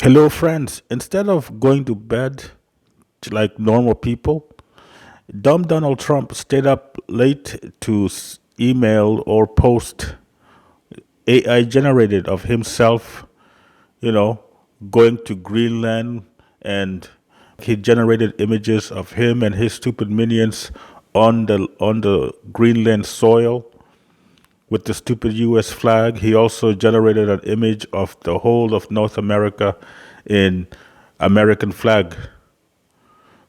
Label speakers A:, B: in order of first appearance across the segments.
A: Hello, friends. Instead of going to bed like normal people, dumb Donald Trump stayed up late to email or post AI generated of himself, you know, going to Greenland, and he generated images of him and his stupid minions on the Greenland soil with the stupid US flag. He also generated an image of the whole of North America in American flag.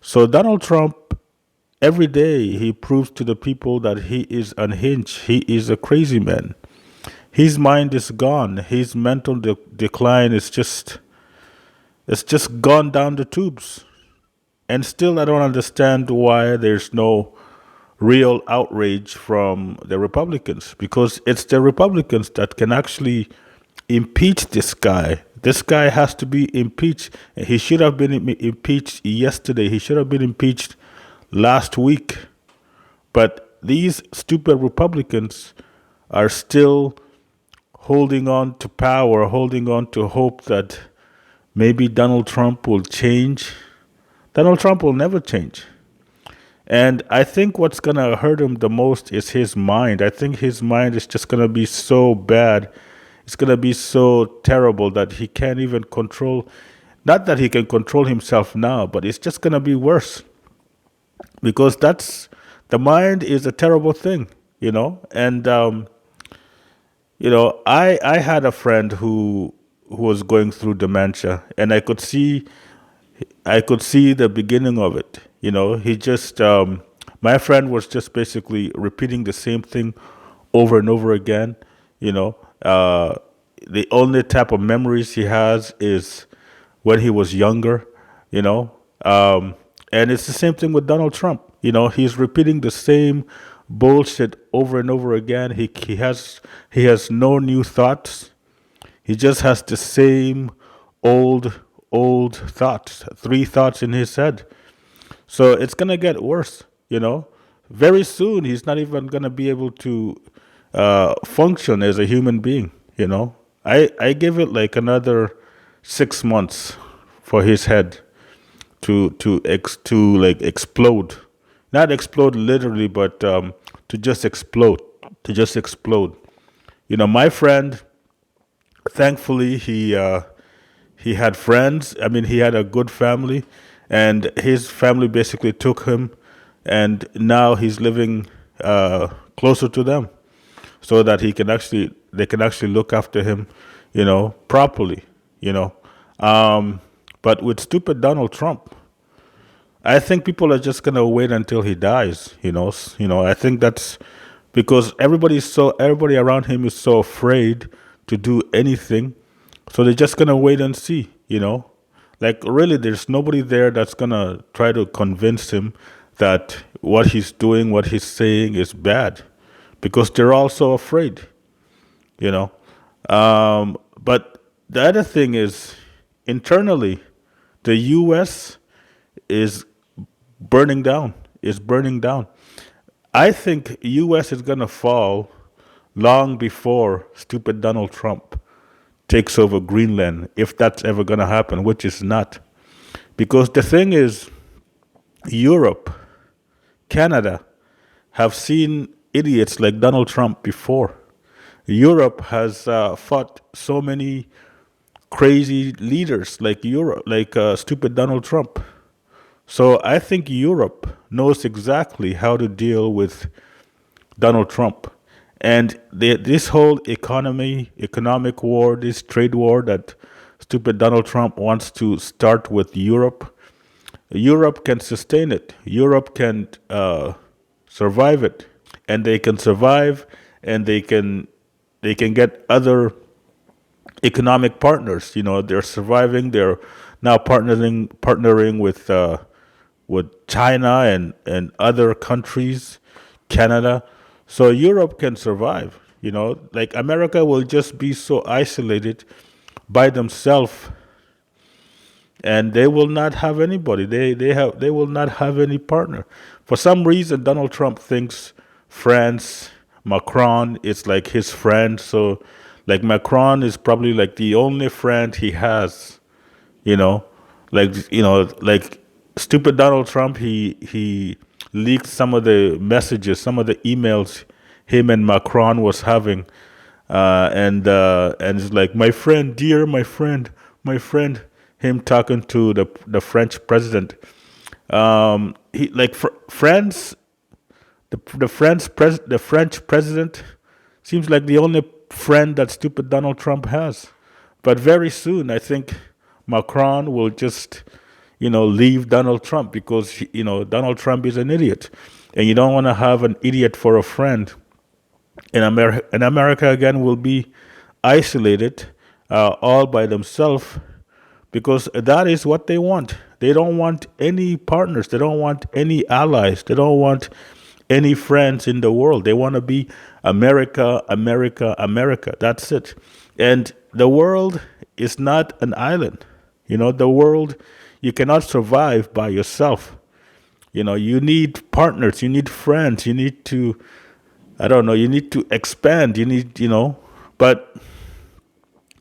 A: So Donald Trump, every day he proves to the people that he is unhinged. He is a crazy man. His mind is gone. His mental decline is just gone down the tubes. And still, I don't understand why there's no real outrage from the Republicans, because it's the Republicans that can actually impeach this guy. This guy has to be impeached. He should have been impeached yesterday. He should have been impeached last week. But these stupid Republicans are still holding on to power, holding on to hope that maybe Donald Trump will change. Donald Trump will never change. And I think what's going to hurt him the most is his mind. I think his mind is just going to be so bad. It's going to be so terrible that he can't even control. Not that he can control himself now, but it's just going to be worse, because that's the mind is a terrible thing, And I had a friend who was going through dementia, and I could see the beginning of it. He just my friend was just basically repeating the same thing over and over again. You know, the only type of memories he has is when he was younger. You know, and it's the same thing with Donald Trump. He's repeating the same bullshit over and over again. He has no new thoughts. He just has the same old thoughts, three thoughts in his head. So it's gonna get worse. Very soon, he's not even gonna be able to function as a human being. I give it like another 6 months for his head to like explode, not explode literally, but to just explode, to just explode. My friend, thankfully, he had friends. I mean, he had a good family, and his family basically took him, and now he's living closer to them, so that they can actually look after him, properly. You know, but with stupid Donald Trump, I think people are just gonna wait until he dies. I think that's because everybody around him is so afraid to do anything, so they're just gonna wait and see. Like really, there's nobody there that's gonna try to convince him that what he's doing, what he's saying is bad, because they're all so afraid. You know, but the other thing is internally, the U.S. is burning down. Is burning down. I think U.S. is gonna fall long before stupid Donald Trump takes over Greenland, if that's ever gonna happen, which is not. Because the thing is, Europe, Canada have seen idiots like Donald Trump before. Europe has fought so many crazy leaders like stupid Donald Trump. So I think Europe knows exactly how to deal with Donald Trump. And this whole economic war, this trade war that stupid Donald Trump wants to start with Europe, Europe can sustain it. Europe can survive it, and they can survive, and they can get other economic partners. They're surviving. They're now partnering with China and other countries, Canada. So Europe can survive. Like America will just be so isolated by themselves, and they will not have anybody. They will not have any partner. For some reason, Donald Trump thinks France, Macron is like his friend. So, like Macron is probably like the only friend he has You know, like stupid Donald Trump. He leaked some of the messages, some of the emails him and Macron was having, and it's like, my friend, dear, my friend. Him talking to the French president. He like France. The French president seems like the only friend that stupid Donald Trump has. But very soon, I think Macron will just, leave Donald Trump because Donald Trump is an idiot, and you don't want to have an idiot for a friend. And America again will be isolated, all by themselves, because that is what they want. They don't want any partners. They don't want any allies. They don't want any friends in the world. They want to be America, America, America. That's it. And the world is not an island. The world, you cannot survive by yourself. You need partners, you need friends, you need to, I don't know, you need to expand, but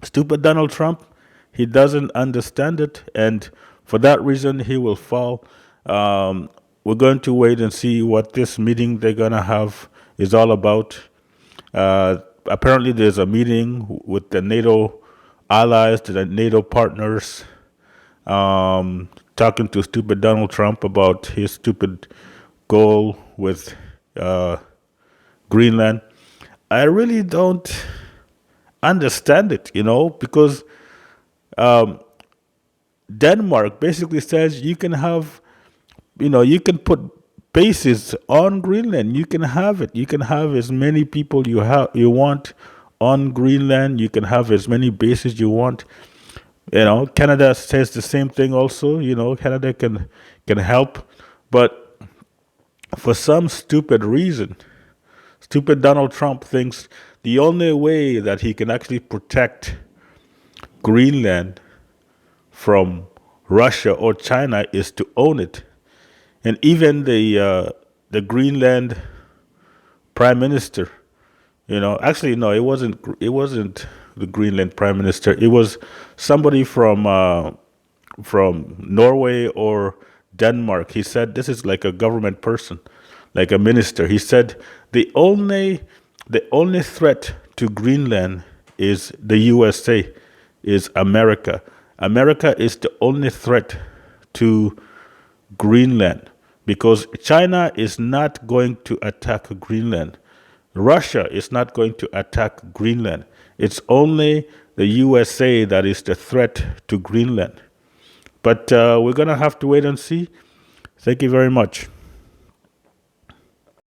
A: stupid Donald Trump, he doesn't understand it, and for that reason, he will fall. We're going to wait and see what this meeting they're gonna have is all about. Apparently, there's a meeting with the NATO allies, the NATO partners, talking to stupid Donald Trump about his stupid goal with Greenland. I really don't understand it, because Denmark basically says you can have, you can put bases on Greenland. You can have it. You can have as many people you want on Greenland. You can have as many bases you want. Canada says the same thing also. Canada can help, but for some stupid reason, stupid Donald Trump thinks the only way that he can actually protect Greenland from Russia or China is to own it. And even the Greenland prime minister, actually no, it wasn't the Greenland prime minister. It was somebody from Norway or Denmark. He said this is like a government person, like a minister. He said the only threat to Greenland is the USA, is America. America is the only threat to Greenland because China is not going to attack Greenland. Russia is not going to attack Greenland. It's only the USA that is the threat to Greenland. But we're going to have to wait and see. Thank you very much.